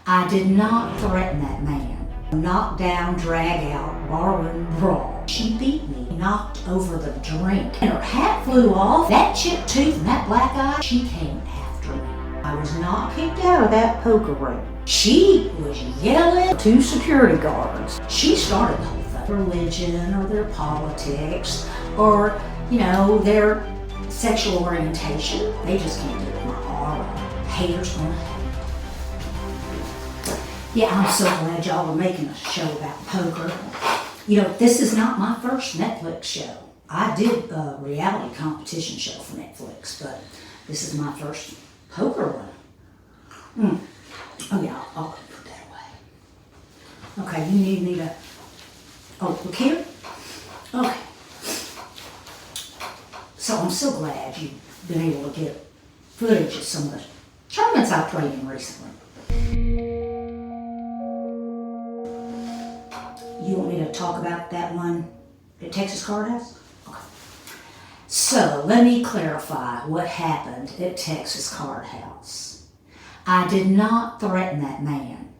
I did not threaten that man. Knock down, drag out, barroom, brawl. She beat me, knocked over the drink, and her hat flew off. That chipped tooth and that black eye, she came after me. I was not kicked out of that poker room. She was yelling to security guards. She started the whole thing. Religion or their politics or, their sexual orientation. They just can't do it. My aura. Haters gonna hate. Yeah, I'm so glad y'all are making a show about poker. This is not my first Netflix show. I did a reality competition show for Netflix, but this is my first poker one. Oh yeah, I'll put that away. Okay, you need me to, look here? Okay. So I'm so glad you've been able to get footage of some of the tournaments I've played in recently. You want me to talk about that one at Texas Card House? Okay. So let me clarify what happened at Texas Card House. I did not threaten that man.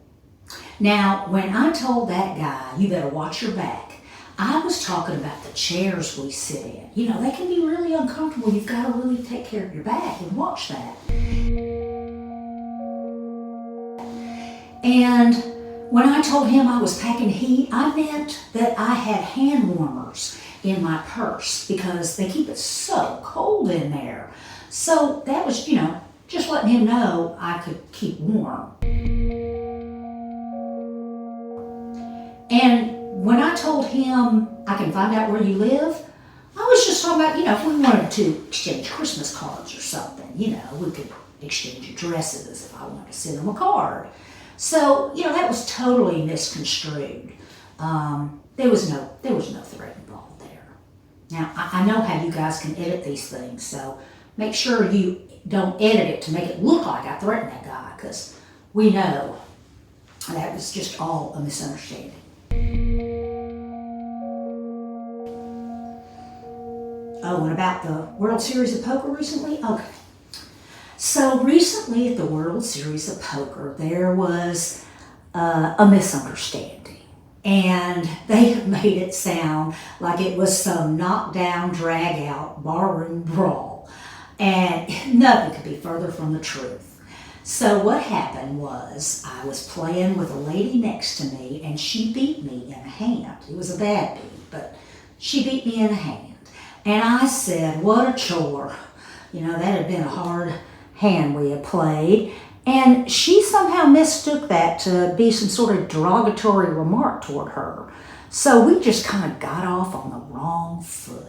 Now, when I told that guy, you better watch your back, I was talking about the chairs we sit in. They can be really uncomfortable. You've got to really take care of your back and watch that. And when I told him I was packing heat, I meant that I had hand warmers in my purse because they keep it so cold in there. So that was, just letting him know I could keep warm. And when I told him I can find out where you live, I was just talking about, if we wanted to exchange Christmas cards or something, we could exchange addresses if I wanted to send him a card. So, that was totally misconstrued. There was no threat involved there. Now, I know how you guys can edit these things, so make sure you don't edit it to make it look like I threatened that guy, because we know that was just all a misunderstanding. Oh, and about the World Series of Poker recently? Okay. So recently at the World Series of Poker, there was a misunderstanding. And they have made it sound like it was some knockdown, drag out, barroom brawl. And nothing could be further from the truth. So what happened was I was playing with a lady next to me and she beat me in a hand. It was a bad beat, but she beat me in a hand. And I said, what a chore. That had been a hard hand we had played. And she somehow mistook that to be some sort of derogatory remark toward her. So we just kind of got off on the wrong foot.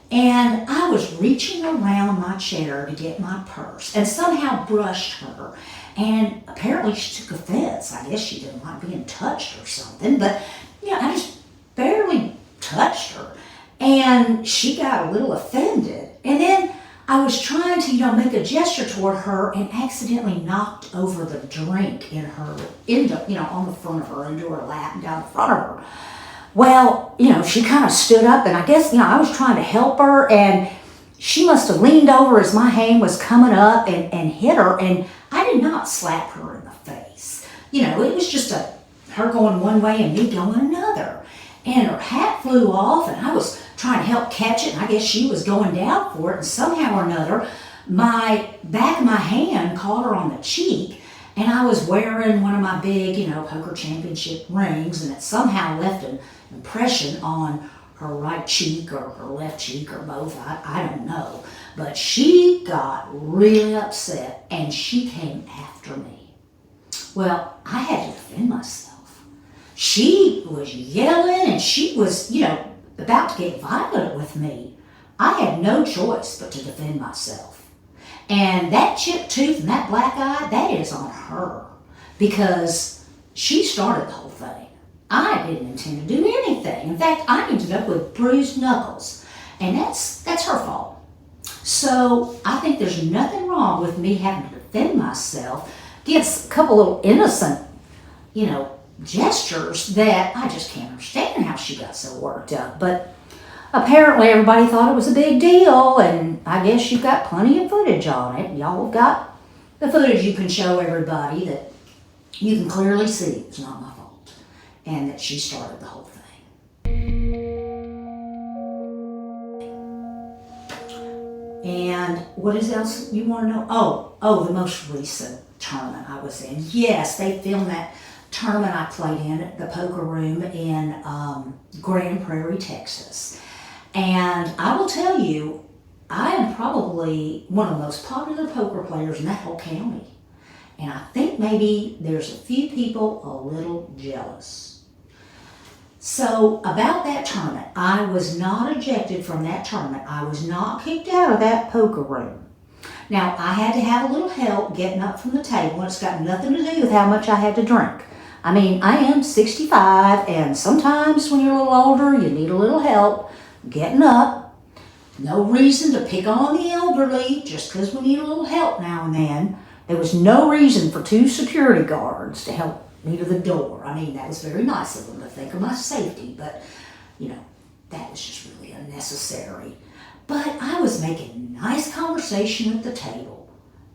And I was reaching around my chair to get my purse and somehow brushed her. And apparently she took offense. I guess she didn't like being touched or something. But, I just barely touched her. And she got a little offended. And then I was trying to, make a gesture toward her and accidentally knocked over the drink in her, on the front of her, into her lap and down the front of her. Well, she kind of stood up and I guess, I was trying to help her and she must have leaned over as my hand was coming up and hit her, and I did not slap her in the face. It was just her going one way and me going another. And her hat flew off and I was trying to help catch it, and I guess she was going down for it, and somehow or another, my back of my hand caught her on the cheek, and I was wearing one of my big, poker championship rings, and it somehow left an impression on her right cheek or her left cheek or both, I don't know. But she got really upset, and she came after me. Well, I had to defend myself. She was yelling, and she was, about to get violent with me. I had no choice but to defend myself. And that chipped tooth and that black eye, that is on her. Because she started the whole thing. I didn't intend to do anything. In fact, I ended up with bruised knuckles. And that's her fault. So I think there's nothing wrong with me having to defend myself against a couple little innocent, gestures that I just can't understand how she got so worked up. But apparently everybody thought it was a big deal, and I guess you've got plenty of footage on it. Y'all have got the footage you can show everybody that You can clearly see it's not my fault and that she started the whole thing. And what is else you want to know? Oh, the most recent tournament I was in. Yes, they filmed that tournament I played in at the poker room in Grand Prairie, Texas. And I will tell you, I am probably one of the most popular poker players in that whole county. And I think maybe there's a few people a little jealous. So about that tournament, I was not ejected from that tournament. I was not kicked out of that poker room. Now, I had to have a little help getting up from the table. It's got nothing to do with how much I had to drink. I mean, I am 65, and sometimes when you're a little older, you need a little help getting up. No reason to pick on the elderly just because we need a little help now and then. There was no reason for 2 security guards to help me to the door. I mean, that was very nice of them to think of my safety, but, you know, that was just really unnecessary. But I was making nice conversation at the table.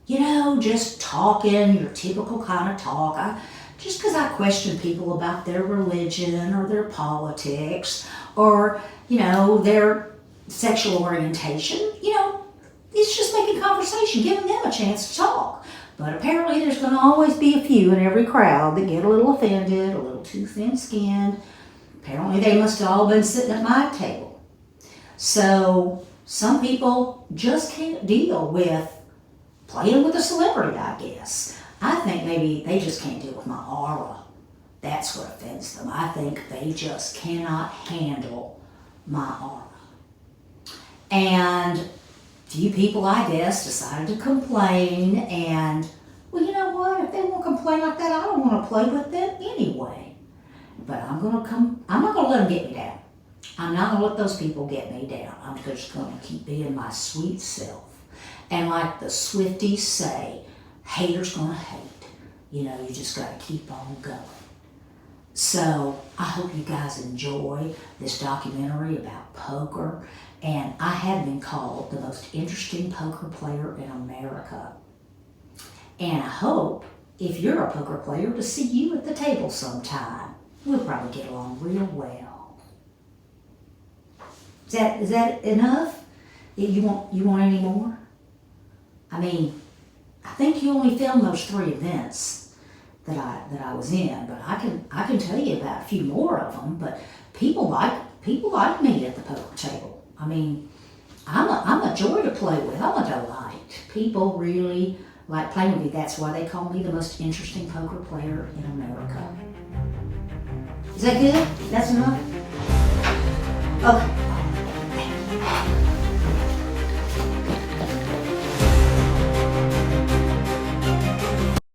You know, just talking, your typical kind of talk. Just because I question people about their religion or their politics or, you know, their sexual orientation, you know, it's just making conversation, giving them a chance to talk. But apparently there's going to always be a few in every crowd that get a little offended, a little too thin-skinned. Apparently they must have all been sitting at my table. So some people just can't deal with playing with a celebrity, I guess. I think maybe they just can't deal with my aura. That's what offends them. I think they just cannot handle my aura. And few people, I guess, decided to complain, and, well, you know what? If they want to complain like that, I don't want to play with them anyway. But I'm not going to let them get me down. I'm not going to let those people get me down. I'm just going to keep being my sweet self. And like the Swifties say, haters going to hate. You know, you just got to keep on going. So I hope you guys enjoy this documentary about poker. And I have been called the most interesting poker player in America. And I hope, if you're a poker player, to see you at the table sometime. We'll probably get along real well. Is that enough? You want any more? I mean, I think you only filmed those 3 events that I was in, but I can tell you about a few more of them. But people like me at the poker table. I mean, I'm a joy to play with. I'm a delight. People really like playing with me. That's why they call me the most interesting poker player in America. Is that good? That's enough? Okay.